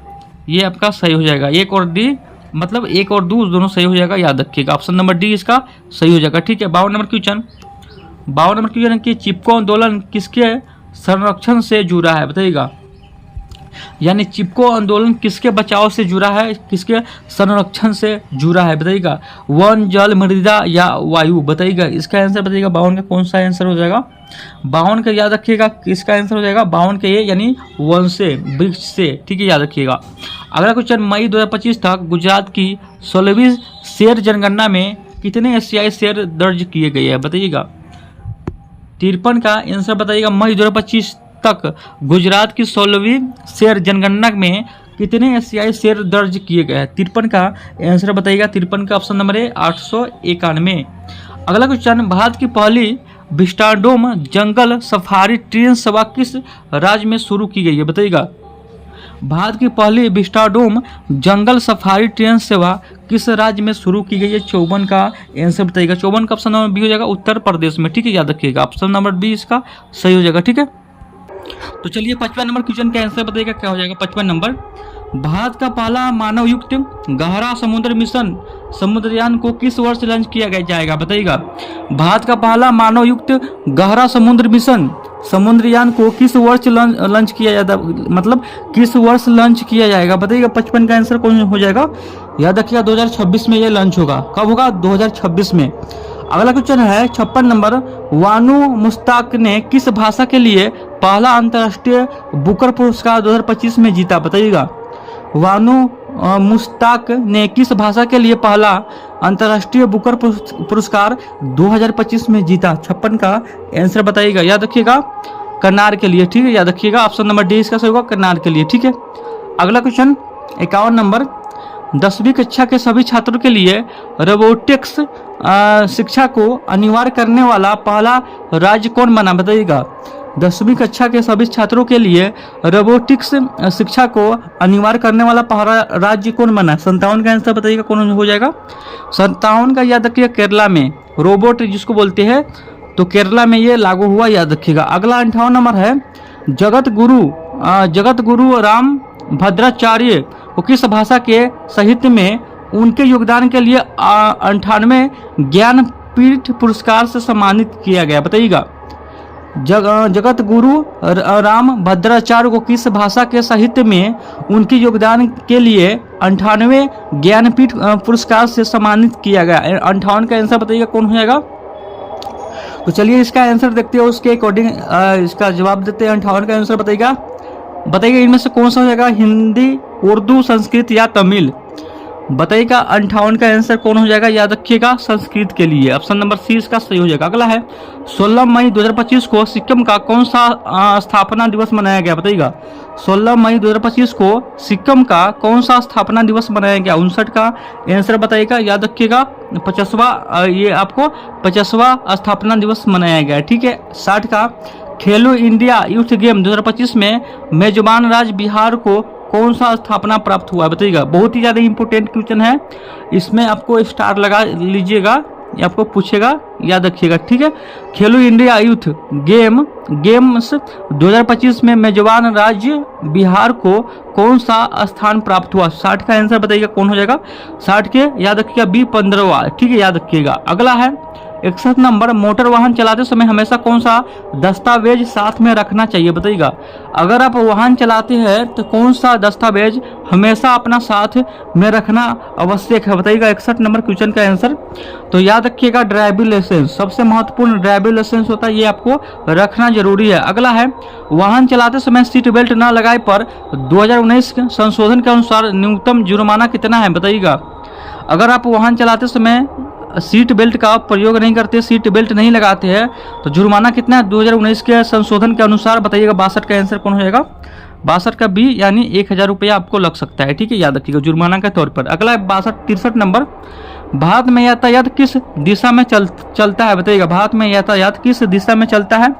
ये आपका सही हो जाएगा। 1 और डी मतलब 1 और 2 दोनों सही हो जाएगा, याद रखिएगा। ऑप्शन नंबर डी इसका सही हो जाएगा। ठीक है, 52 नंबर क्वेश्चन कि चिपको आंदोलन किसके संरक्षण से जुड़ा है, बताइएगा। यानी चिपको आंदोलन किसके बचाव से जुड़ा है, किसके संरक्षण से जुड़ा है, बताइएगा। वन, जल, मृदा या वायु, बताइएगा इसका आंसर बताइएगा। 52 का कौन सा आंसर हो जाएगा। 52 का याद रखिएगा किसका आंसर हो जाएगा। 52 के ये यानी वन से, वृक्ष से। ठीक है, याद रखिएगा। अगला क्वेश्चन, मई 2025 तक गुजरात की 16वीं शेर जनगणना में कितने एशियाई शेर दर्ज किए गए हैं, बताइएगा। 53 का आंसर बताइएगा। मई 2025 तक गुजरात की 16वीं शेर जनगणना में कितने एशियाई शेर दर्ज किए गए हैं। 53 का आंसर बताइएगा। 53 का ऑप्शन नंबर है 891। अगला क्वेश्चन, भारत की पहली विस्टाडोम जंगल सफारी ट्रेन सेवा किस राज्य में शुरू की गई है, बताइएगा। भारत की पहली विस्टाडोम जंगल सफारी ट्रेन सेवा किस राज्य में शुरू की गई है। 54 का आंसर बताइएगा। 54 का ऑप्शन नंबर बी हो जाएगा, उत्तर प्रदेश में। ठीक है, याद रखिएगा। ऑप्शन नंबर बी इसका सही हो जाएगा। ठीक है, तो चलिए 55 नंबर क्वेश्चन का आंसर बताइएगा क्या हो जाएगा। 55 नंबर, भारत का पहला मानव युक्त गहरा समुद्र मिशन समुद्रयान को किस वर्ष लॉन्च किया जाएगा, बताइएगा। भारत का पहला मानव युक्त गहरा समुद्र मिशन समुद्रयान को किस वर्ष लॉन्च किया जाता, मतलब किस वर्ष लॉन्च किया जाएगा, बताइएगा। 55 का आंसर कौन हो जाएगा, याद रखिएगा 2026 में ये लॉन्च होगा। कब होगा, 2026 में। अगला क्वेश्चन है 56 नंबर, वानू मुश्ताक ने किस भाषा के लिए पहला अंतर्राष्ट्रीय बुकर पुरस्कार 2025 में जीता, बताइएगा। वानू मुश्ताक ने किस भाषा के लिए पहला अंतर्राष्ट्रीय बुकर पुरस्कार 2025 में जीता। 56 का आंसर बताइएगा, याद रखिएगा कन्नाड़ के लिए। ठीक है, याद रखिएगा। ऑप्शन नंबर डी इसका सही होगा, कन्नाड़ के लिए। ठीक है, अगला क्वेश्चन 51 नंबर, 10वीं कक्षा के सभी छात्रों के लिए रोबोटिक्स शिक्षा को अनिवार्य करने वाला पहला राज्य कौन बना, बताइएगा। 10वीं कक्षा के सभी छात्रों के लिए रोबोटिक्स शिक्षा को अनिवार्य करने वाला पहला राज्य कौन बना। 57 का आंसर बताइएगा कौन हो जाएगा। 57 का याद रखिएगा, केरला में रोबोट जिसको बोलते हैं, तो केरला में ये लागू हुआ, याद रखिएगा। अगला 58 नंबर है, जगत गुरु राम भद्राचार्य को किस भाषा के साहित्य में उनके योगदान के लिए 98 ज्ञानपीठ पुरस्कार से सम्मानित किया गया, बताइएगा। जगत गुरु राम भद्राचार्य को किस भाषा के साहित्य में उनके योगदान के लिए 98 ज्ञानपीठ पुरस्कार से सम्मानित किया गया। 58 का आंसर बताइएगा कौन हो जाएगा। तो चलिए इसका आंसर देखते हैं, उसके अकॉर्डिंग इसका जवाब देते हैं। 58 का आंसर बताइएगा इनमें से कौन सा हो जाएगा, हिंदी, उर्दू, संस्कृत या तमिल, बताइएगा। 58 का आंसर कौन हो जाएगा, याद रखिएगा संस्कृत के लिए। ऑप्शन नंबर सी इसका सही हो जाएगा। अगला है 16 मई 2025 को सिक्किम का कौन सा स्थापना दिवस मनाया गया, बताइएगा। 16 मई 2025 को सिक्किम का कौन सा स्थापना दिवस मनाया गया। 59 का आंसर बताइएगा, याद रखिएगा 50वां, ये आपको 50वां स्थापना दिवस मनाया गया। ठीक है, 60 का खेलो इंडिया यूथ गेम 2025 में मेजबान राज्य बिहार को कौन सा स्थापना प्राप्त हुआ, बताइएगा। बहुत ही ज़्यादा इंपॉर्टेंट क्वेश्चन है, इसमें आपको स्टार लगा लीजिएगा, ये आपको पूछेगा, याद रखिएगा, ठीक है। खेलो इंडिया यूथ गेम्स 2025 में मेजबान राज्य बिहार को कौन सा स्थान प्राप्त हुआ? 60 का आंसर बताइएगा कौन हो जाएगा? 60 के याद रखिएगा बी 15वां, ठीक है, याद रखिएगा। अगला है 61 नंबर, मोटर वाहन चलाते समय हमेशा कौन सा दस्तावेज साथ में रखना चाहिए? बताइएगा। अगर आप वाहन चलाते हैं तो कौन सा दस्तावेज हमेशा अपना साथ में रखना आवश्यक है? बताइएगा 61 नंबर क्वेश्चन का आंसर। तो याद रखिएगा ड्राइविंग लाइसेंस, सबसे महत्वपूर्ण ड्राइविंग लाइसेंस होता है, ये आपको रखना जरूरी है। अगला है वाहन चलाते समय सीट बेल्ट न लगाए पर 2019 संशोधन के अनुसार न्यूनतम जुर्माना कितना है? बताइएगा। अगर आप वाहन चलाते समय सीट बेल्ट का प्रयोग नहीं करते, सीट बेल्ट नहीं लगाते हैं, तो जुर्माना कितना है 2019 के संशोधन के अनुसार? बताइएगा 62 का आंसर कौन हो जाएगा? 62 का बी, यानी 1000 रुपया आपको लग सकता है, ठीक है, याद रखिएगा, जुर्माना के तौर पर। अगला है 63 नंबर, भारत में यातायात किस दिशा में चलता है? बताइएगा। भारत में यातायात किस दिशा में चलता है?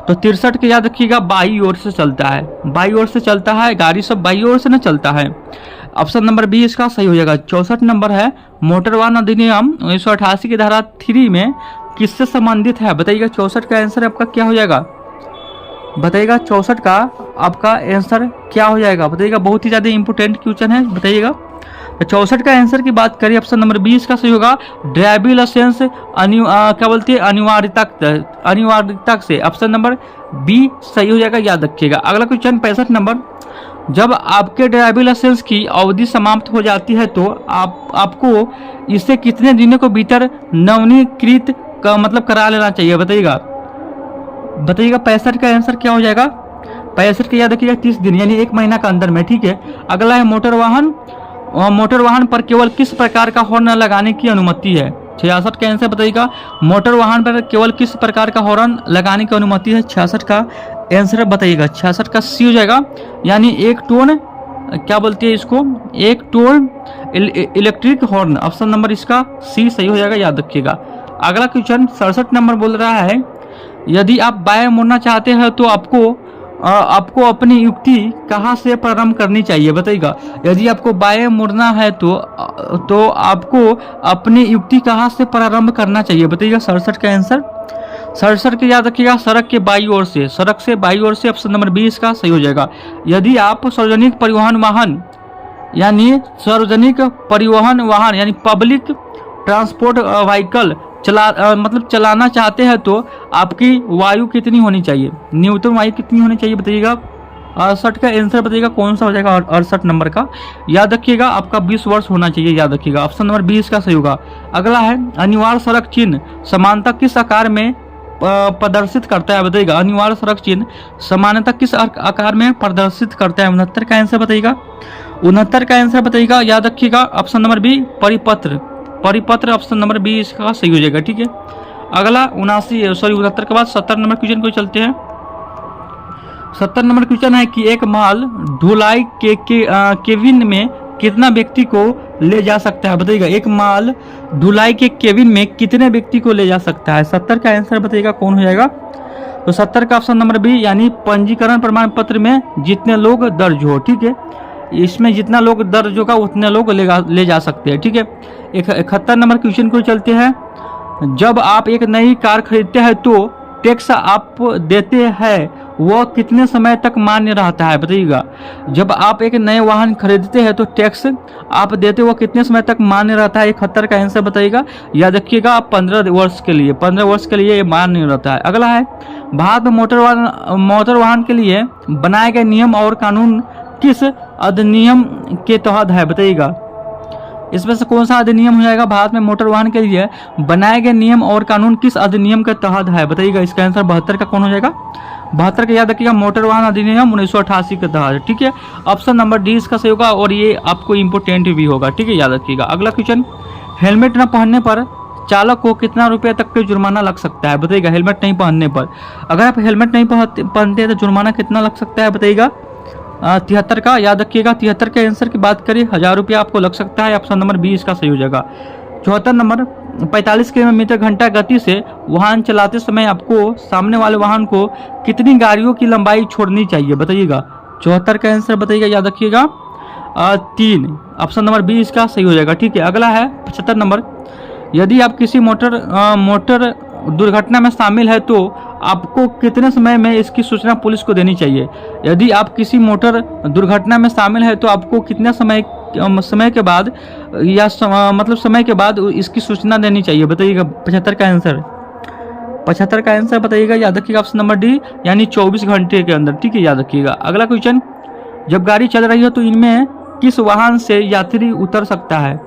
तो 63 के याद रखिएगा बाई ओर से चलता है, बाई ओर से चलता है, गाड़ी सब बाई ओर से न चलता है। ऑप्शन नंबर बी इसका सही हो जाएगा। 64 नंबर है, मोटर वाहन अधिनियम 1988 की धारा 3 में किससे संबंधित है? बताइएगा। 64 का आंसर आपका क्या हो जाएगा? बताइएगा 64 का आपका आंसर क्या हो जाएगा? बताइएगा, बहुत ही ज्यादा इंपोर्टेंट क्वेश्चन है, बताइएगा। तो 64 का आंसर की बात करें, ऑप्शन नंबर बी इसका सही होगा। ड्राइविंग लाइसेंस क्या बोलते हैं, अनिवार्यता से, ऑप्शन नंबर बी सही हो जाएगा, याद रखिएगा। अगला क्वेश्चन 65 नंबर, जब आपके ड्राइविंग लाइसेंस की अवधि समाप्त हो जाती है तो आपको इसे कितने दिनों के भीतर नवीनीकृत का मतलब करा लेना चाहिए? बताइएगा। बताइएगा 65 का आंसर क्या हो जाएगा? 65 का याद रखिएगा 30 दिन, यानी 1 महीना का अंदर में, ठीक है। अगला है मोटर वाहन पर केवल किस प्रकार का हॉर्न लगाने की अनुमति है? 66 का आंसर बताइएगा। मोटर वाहन पर केवल किस प्रकार का हॉर्न लगाने की अनुमति है? 66 का आंसर बताइएगा। 66 का सी हो जाएगा, यानी एक टोन, क्या बोलते हैं इसको, एक tone electric horn, option number इसका सी सही हो जाएगा, याद रखिएगा। अगला क्वेश्चन 67 नंबर बोल रहा है, यदि आप बाएं मुड़ना चाहते हैं तो आपको अपनी युक्ति कहाँ से प्रारंभ करनी चाहिए? बताइएगा। यदि आपको बाएं मुड़ना है तो आपको अपनी युक्ति कहाँ से प्रारंभ करना चाहिए? बताइएगा 67 का आंसर। 67 के याद रखिएगा सड़क के बाई ओर से, सड़क से बाई ओर से, ऑप्शन नंबर 20 का सही हो जाएगा। यदि आप सार्वजनिक परिवहन वाहन यानी पब्लिक ट्रांसपोर्ट व्हीकल चलाना चाहते हैं तो आपकी वायु कितनी होनी चाहिए? न्यूनतम वायु कितनी होनी चाहिए? बताइएगा। 68 का आंसर बताइएगा कौन सा हो जाएगा? 68 नंबर का याद रखिएगा, आपका 20 वर्ष होना चाहिए, याद रखिएगा, ऑप्शन नंबर 20 का सही होगा। अगला है अनिवार्य सड़क चिन्ह समानता किस आकार में प्रदर्शित करता है? बताइएगा। अनिवार्य सड़क चिन्ह समानता किस आकार में प्रदर्शित करता है? 69 का आंसर बताइएगा। 69 का आंसर बताइएगा, याद रखिएगा, ऑप्शन नंबर बी परिपत्र, ऑप्शन नंबर बी इसका सही हो जाएगा, ठीक है। अगला 69 के बाद 70 नंबर क्वेश्चन को चलते हैं। 70 नंबर क्वेश्चन है कि एक माल ढुलाई के केबिन में कितना व्यक्ति को ले जा सकता है? बताइएगा। एक माल ढुलाई के केबिन में कितने व्यक्ति को ले जा सकता है? 70 का आंसर बताइएगा कौन हो जाएगा? तो 70 का ऑप्शन नंबर बी, यानी पंजीकरण प्रमाण पत्र में जितने लोग दर्ज हो, ठीक है, इसमें जितना लोग दर्ज होगा उतने लोग ले जा सकते हैं, ठीक है। 71 नंबर क्वेश्चन को चलते हैं। जब आप एक नई कार खरीदते हैं तो टैक्स आप देते हैं वह कितने समय तक मान्य रहता है? बताइएगा। जब आप एक नए वाहन खरीदते हैं तो टैक्स आप देते वो कितने समय तक मान्य रहता है? 71 का आंसर बताइएगा, याद रखिएगा, 15 वर्ष के लिए ये मान्य रहता है। अगला है भारत में मोटर वाहन के लिए बनाए गए नियम और कानून किस अधिनियम के तहत है? बताइएगा। इसमें से कौन सा अधिनियम हो जाएगा? भारत में मोटर वाहन के लिए बनाए गए नियम और कानून किस अधिनियम के तहत है? बताइएगा। इसका आंसर 72 का कौन हो जाएगा? 72 का याद रखिएगा, मोटर वाहन अधिनियम 1988 के तहत, ठीक है। ऑप्शन नंबर डी इसका सही होगा और ये आपको इंपोर्टेंट भी होगा, ठीक है, याद रखिएगा। अगला क्वेश्चन, हेलमेट न पहनने पर चालक को कितना रुपये तक के जुर्माना लग सकता है? बताइएगा। हेलमेट नहीं पहनने पर, अगर आप हेलमेट नहीं पहनते तो जुर्माना कितना लग सकता है? बताइएगा। 73 का याद रखिएगा। 73 के आंसर की बात करें, 1000 रुपया आपको लग सकता है, ऑप्शन नंबर 20 का सही हो जाएगा। 74 नंबर, 45 किलोमीटर घंटा गति से वाहन चलाते समय आपको सामने वाले वाहन को कितनी गाड़ियों की लंबाई छोड़नी चाहिए? बताइएगा। 74 का आंसर बताइएगा, याद रखिएगा, 3, ऑप्शन नंबर 20 का सही हो जाएगा, ठीक है। अगला है 75 नंबर, यदि आप किसी मोटर दुर्घटना में शामिल है तो आपको कितने समय में इसकी सूचना पुलिस को देनी चाहिए। यदि आप किसी मोटर दुर्घटना में शामिल है तो आपको कितने समय के बाद या मतलब समय के बाद इसकी सूचना देनी चाहिए, बताइएगा। 75 का आंसर 75 का आंसर बताइएगा, याद रखिएगा ऑप्शन नंबर डी, यानी 24 घंटे के अंदर, ठीक है, याद रखिएगा। अगला क्वेश्चन, जब गाड़ी चल रही हो तो इनमें किस वाहन से यात्री उतर सकता है।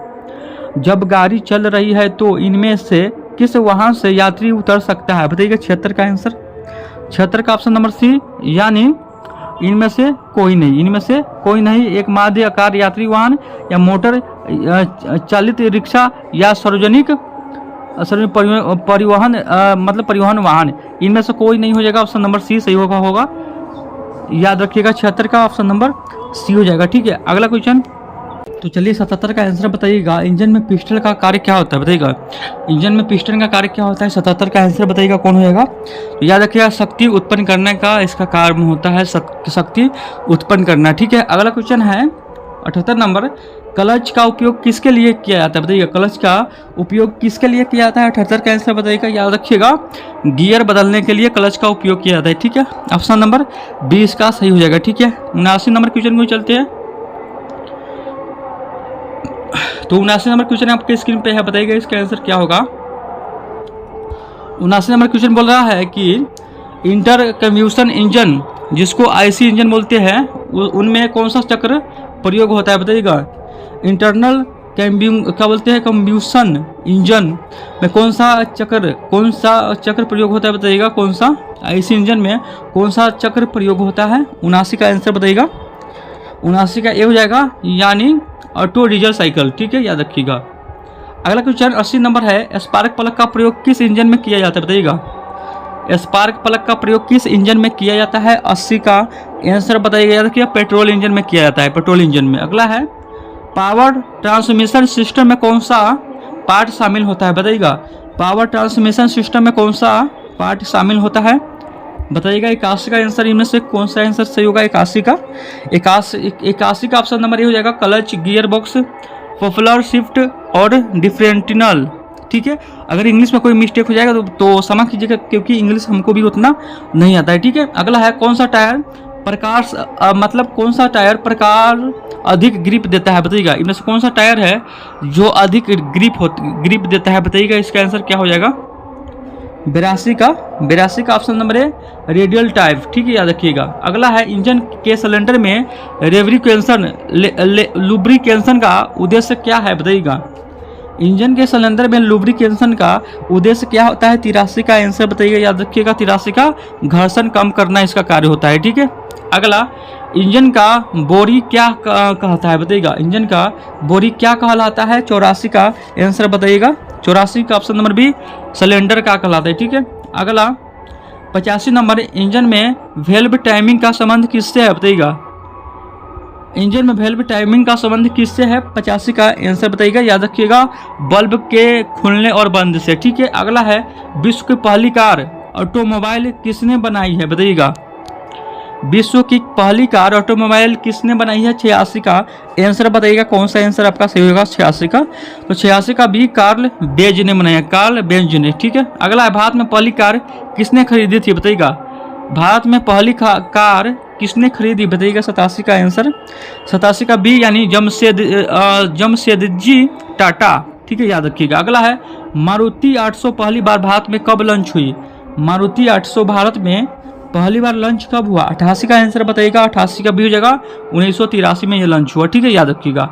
जब गाड़ी चल रही है तो इनमें से किस वाहन से यात्री उतर सकता है, बताइएगा। 76 का आंसर 76 का ऑप्शन नंबर सी, यानी इनमें से कोई नहीं, इनमें से कोई नहीं। एक माध्य आकार यात्री वाहन या मोटर चालित रिक्शा या सार्वजनिक परिवहन मतलब परिवहन वाहन, इनमें से कोई नहीं हो जाएगा। ऑप्शन नंबर सी सही होगा, याद रखिएगा। 76 का ऑप्शन नंबर सी हो जाएगा, ठीक है। अगला क्वेश्चन, तो चलिए 77 का आंसर बताइएगा। इंजन में पिस्टन का कार्य क्या होता है, बताइएगा। इंजन में पिस्टन का कार्य क्या होता है, 77 का आंसर बताइएगा, कौन होएगा। तो याद रखिएगा, शक्ति उत्पन्न करने का इसका कार्य होता है, शक्ति उत्पन्न करना, ठीक है। अगला क्वेश्चन है 78 नंबर, क्लच का उपयोग किसके लिए किया जाता है, बताइएगा। क्लच का उपयोग किसके लिए किया जाता है, 78 का आंसर बताइएगा, याद रखिएगा। गियर बदलने के लिए क्लच का उपयोग किया जाता है, ठीक है। ऑप्शन नंबर 20 का सही हो जाएगा, ठीक है। 79 नंबर क्वेश्चन को चलते हैं। तो 79 नंबर क्वेश्चन आपके स्क्रीन पे है, बताइएगा इसका आंसर क्या होगा। 79 नंबर क्वेश्चन बोल रहा है कि इंटर कम्बशन इंजन, जिसको आईसी इंजन बोलते हैं, उनमें कौन सा चक्र प्रयोग होता है, बताइएगा। इंटरनल क्या बोलते हैं, कम्बशन इंजन में कौन सा चक्र प्रयोग होता है, बताइएगा। कौन सा आईसी इंजन में कौन सा चक्र प्रयोग होता है। 79 का आंसर बताइएगा, 79 का ए हो जाएगा, यानी ऑटो डीजल साइकिल, ठीक है, याद रखिएगा। अगला क्वेश्चन 80 नंबर है, स्पार्क प्लग का प्रयोग किस इंजन में किया जाता है, बताइएगा। स्पार्क प्लग का प्रयोग किस इंजन में किया जाता है, 80 का आंसर बताइएगा, याद रखिएगा। पेट्रोल इंजन में किया जाता है, पेट्रोल इंजन में। अगला है, पावर ट्रांसमिशन सिस्टम में कौन सा पार्ट शामिल होता है, बताइएगा। पावर ट्रांसमिशन सिस्टम में कौन सा पार्ट शामिल होता है, बताइएगा। 81 का आंसर, इनमें से कौन सा आंसर सही होगा। 81 का ऑप्शन नंबर ये हो जाएगा, clutch, gear box, popular shift और डिफरेंटिनल, ठीक है। अगर इंग्लिश में कोई मिस्टेक हो जाएगा तो क्षमा कीजिएगा, क्योंकि इंग्लिश हमको भी उतना नहीं आता है, ठीक है। अगला है, कौन सा टायर प्रकार मतलब कौन सा टायर प्रकार अधिक ग्रिप देता है, बताइएगा। इनमें से कौन सा टायर है जो अधिक ग्रिप देता है, बताइएगा। इसका आंसर क्या हो जाएगा। 82 का ऑप्शन नंबर है, रेडियल टाइप, ठीक है, याद रखिएगा। अगला है, इंजन के सिलेंडर में लुब्रिकेशन का उद्देश्य क्या है, बताइएगा। इंजन के सिलेंडर में लुब्रिकेशन का उद्देश्य क्या होता है। 83 का आंसर बताइएगा, याद रखिएगा। 83 का घर्षण कम करना इसका कार्य होता है, ठीक है। अगला, इंजन का बोरी क्या कहता है, बताइएगा। इंजन का बोरी क्या कहलाता है, 84 का आंसर बताइएगा। 84 का ऑप्शन नंबर बी, सिलेंडर का कहलाता है, ठीक है। अगला 85 नंबर, इंजन में वेल्व टाइमिंग का संबंध किससे है, बताइएगा। इंजन में वेल्व टाइमिंग का संबंध किससे है, 85 का आंसर बताइएगा, याद रखिएगा। बल्ब के खुलने और बंद से, ठीक है। अगला है, विश्व की पहली कार ऑटोमोबाइल किसने बनाई है, बताइएगा। विश्व की पहली कार ऑटोमोबाइल किसने बनाई है, 86 का आंसर बताइएगा। कौन सा आंसर आपका सही होगा 86 का। तो 86 का बी, कार्ल बेंज ने बनाया, कार्ल बेंज ने, ठीक है। अगला है, भारत में पहली कार किसने खरीदी थी, बताइएगा। भारत में पहली कार किसने खरीदी, बताइएगा। 87 का आंसर, 87 का बी, यानी जमशेदजी टाटा, ठीक है, याद रखिएगा। अगला है, मारुति 800 पहली बार भारत में कब लॉन्च हुई। मारुति 800 भारत में पहली बार लॉन्च कब हुआ, 88 का आंसर बताइएगा। 88 का बी हो जाएगा, 1983 में ये लॉन्च हुआ, ठीक है, याद रखिएगा।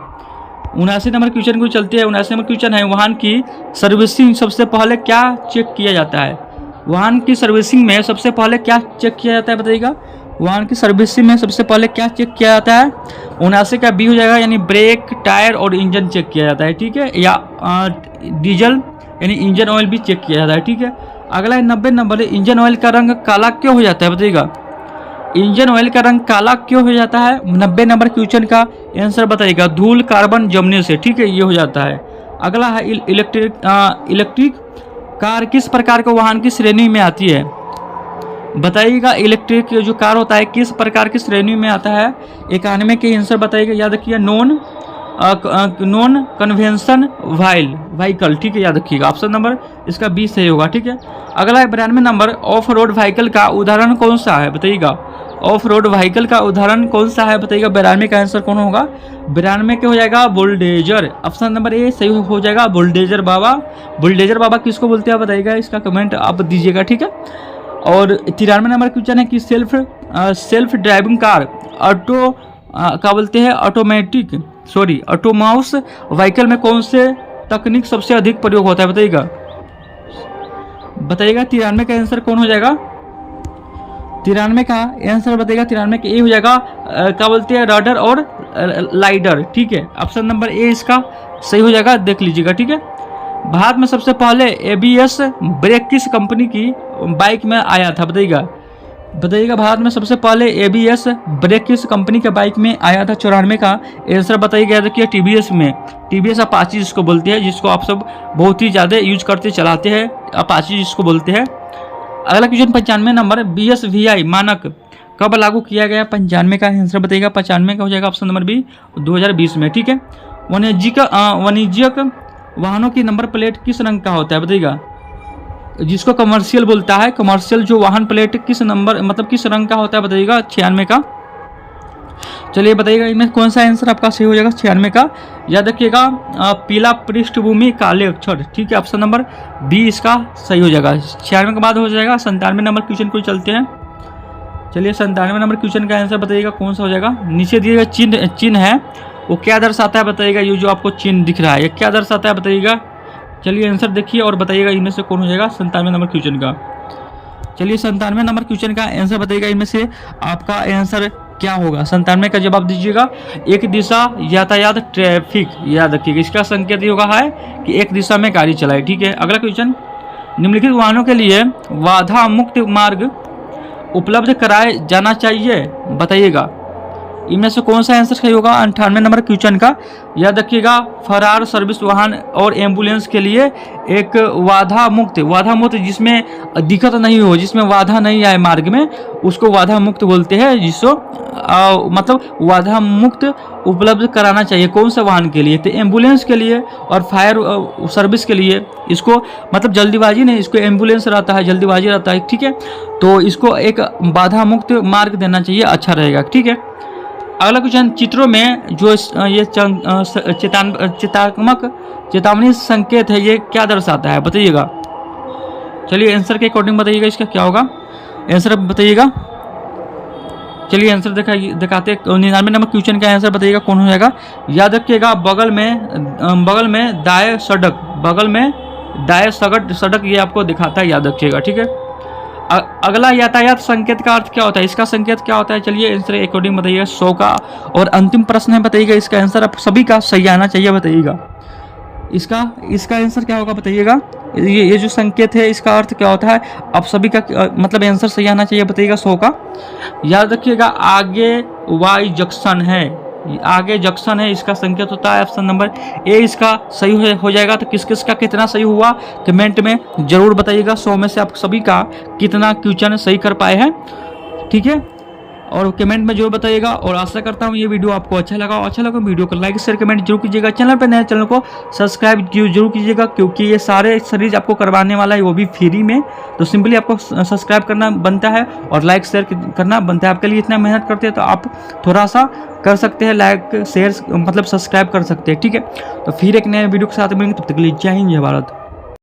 79 नंबर क्वेश्चन को चलते हैं। 79 नंबर क्वेश्चन है, वाहन की सर्विसिंग सबसे पहले क्या चेक किया जाता है। वाहन की सर्विसिंग में सबसे पहले क्या चेक किया जाता है, बताइएगा। वाहन की सर्विसिंग में सबसे पहले क्या चेक किया जाता है, 79 का बी हो जाएगा, यानी ब्रेक, टायर और इंजन चेक किया जाता है, ठीक है, या डीजल यानी इंजन ऑयल भी चेक किया जाता है, ठीक है। अगला है 90 नंबर, इंजन ऑयल का रंग काला क्यों हो जाता है, बताइएगा। इंजन ऑयल का रंग काला क्यों हो जाता है, 90 नंबर क्वेश्चन का आंसर बताइएगा। धूल, कार्बन जमने से, ठीक है, ये हो जाता है। अगला है, इलेक्ट्रिक कार किस प्रकार के वाहन की श्रेणी में आती है, बताइएगा। इलेक्ट्रिक जो कार होता है किस प्रकार की श्रेणी में आता है, 91 के आंसर बताइएगा, याद रखिए। नॉन नॉन कन्वेंशन व्हीकल, ठीक है, याद रखिएगा। ऑप्शन नंबर इसका 20 सही होगा, ठीक है। अगला है 92 नंबर, ऑफ रोड व्हीकल का उदाहरण कौन सा है, बताइएगा। ऑफ रोड व्हीकल का उदाहरण कौन सा है, बताइएगा। 92 का आंसर कौन होगा, 92 के हो जाएगा बुलडोजर। ऑप्शन नंबर ए सही हो जाएगा, बुलडोजर बाबा। बुलडोजर बाबा किसको बोलते हैं बताइएगा, इसका कमेंट आप दीजिएगा, ठीक है। और 93 नंबर क्वेश्चन है कि सेल्फ ड्राइविंग कार ऑटो क्या बोलते हैं, ऑटोमाउस व्हीकल में कौन से तकनीक सबसे अधिक प्रयोग होता है, बताइएगा। 93 का आंसर कौन हो जाएगा, 93 का आंसर बताइएगा। 93 का ए हो जाएगा, क्या बोलते हैं, रडर और लाइडर, ठीक है। ऑप्शन नंबर ए इसका सही हो जाएगा, देख लीजिएगा, ठीक है। भारत में सबसे पहले ABS ब्रेक किस कंपनी की बाइक में आया था, बताइएगा। भारत में सबसे पहले ABS ब्रेक किस कंपनी के बाइक में आया था, 94 का आंसर बताइएगा। देखिए TVS में, TVS अपाची जिसको बोलते हैं, जिसको आप सब बहुत ही ज़्यादा यूज करते चलाते हैं, अपाची जिसको बोलते हैं। अगला क्वेश्चन 95 नंबर, BSVI मानक कब लागू किया गया, 95 का आंसर बताइएगा। 95 का हो जाएगा ऑप्शन नंबर बी, 2020 में, ठीक है। वाणिज्यिक वाहनों की नंबर प्लेट किस रंग का होता है, बताइएगा। जिसको कमर्शियल बोलता है, कमर्शियल जो वाहन प्लेट किस नंबर मतलब किस रंग का होता है, बताइएगा। 96 का, चलिए बताइएगा इनमें कौन सा आंसर आपका सही हो जाएगा। 96 का याद रखिएगा, पीला पृष्ठभूमि काले अक्षर, ठीक है। ऑप्शन नंबर बी इसका सही हो जाएगा। 96 के बाद हो जाएगा 97 नंबर क्वेश्चन को चलते हैं। चलिए 97 नंबर क्वेश्चन का आंसर बताइएगा कौन सा हो जाएगा। नीचे दिए गए चिन्ह है वो क्या दर्शाता है, बताइएगा। ये जो आपको चिन्ह दिख रहा है ये क्या दर्शाता है, बताइएगा। चलिए आंसर देखिए और बताइएगा इनमें से कौन हो जाएगा 97 नंबर क्वेश्चन का। चलिए 97 नंबर क्वेश्चन का आंसर बताइएगा, इनमें से आपका आंसर क्या होगा। 97 का जवाब दीजिएगा। एक दिशा यातायात ट्रैफिक, याद रखिएगा। इसका संकेत होगा है कि एक दिशा में गाड़ी चलाए, ठीक है। अगला क्वेश्चन, निम्नलिखित वाहनों के लिए बाधा मुक्त मार्ग उपलब्ध कराए जाना चाहिए, बताइएगा। इनमें से कौन सा आंसर सही होगा 98 नंबर क्वेश्चन का। याद रखिएगा, फरार सर्विस वाहन और एम्बुलेंस के लिए एक बाधा मुक्त जिसमें दिक्कत नहीं हो, जिसमें बाधा नहीं आए मार्ग में, उसको बाधा मुक्त बोलते हैं। जिसको मतलब बाधा मुक्त उपलब्ध कराना चाहिए कौन सा वाहन के लिए, तो एम्बुलेंस के लिए और फायर सर्विस के लिए। इसको मतलब जल्दीबाजी नहीं, इसको एम्बुलेंस रहता है, जल्दीबाजी रहता है, ठीक है। तो इसको एक बाधा मुक्त मार्ग देना चाहिए, अच्छा रहेगा, ठीक है। अगला क्वेश्चन, चित्रों में जो ये चेतावनी संकेत है ये क्या दर्शाता है, बताइएगा। चलिए आंसर के अकॉर्डिंग बताइएगा इसका क्या होगा, आंसर बताइएगा। चलिए आंसर दिखाते 99 नंबर क्वेश्चन का आंसर बताइएगा कौन हो जाएगा। याद रखिएगा, बगल में दाएं सड़क ये आपको दिखाता है, याद रखिएगा, ठीक है। अगला यातायात संकेत का अर्थ क्या होता है, इसका संकेत क्या होता है, चलिए आंसर अकॉर्डिंग बताइएगा 100 का। और अंतिम प्रश्न है, बताइएगा इसका आंसर आप सभी का सही आना चाहिए, बताइएगा। इसका आंसर क्या होगा, बताइएगा। ये जो संकेत है इसका अर्थ क्या होता है, आप सभी का मतलब आंसर सही आना चाहिए, बताइएगा 100 का। याद रखिएगा, आगे वाई जंक्शन है, आगे जंक्शन है, इसका संकेत होता है ऑप्शन नंबर ए इसका सही हो जाएगा। तो किस किस का कितना सही हुआ कमेंट में जरूर बताइएगा। 100 में से आप सभी का कितना क्वेश्चन सही कर पाए हैं, ठीक है। और कमेंट में जरूर बताइएगा। और आशा करता हूँ ये वीडियो आपको अच्छा लगा वीडियो को लाइक शेयर कमेंट जरूर कीजिएगा। चैनल पर नए चैनल को सब्सक्राइब जरूर कीजिएगा, क्योंकि ये सारे सीरीज आपको करवाने वाला है, वो भी फ्री में। तो सिंपली आपको सब्सक्राइब करना बनता है और लाइक शेयर करना बनता है। आपके लिए इतना मेहनत करते हैं तो आप थोड़ा सा कर सकते हैं, लाइक शेयर मतलब सब्सक्राइब कर सकते हैं, ठीक है। तो फिर एक नए वीडियो के साथ मिलेंगे, तब तक के लिए जय हिंद जय भारत।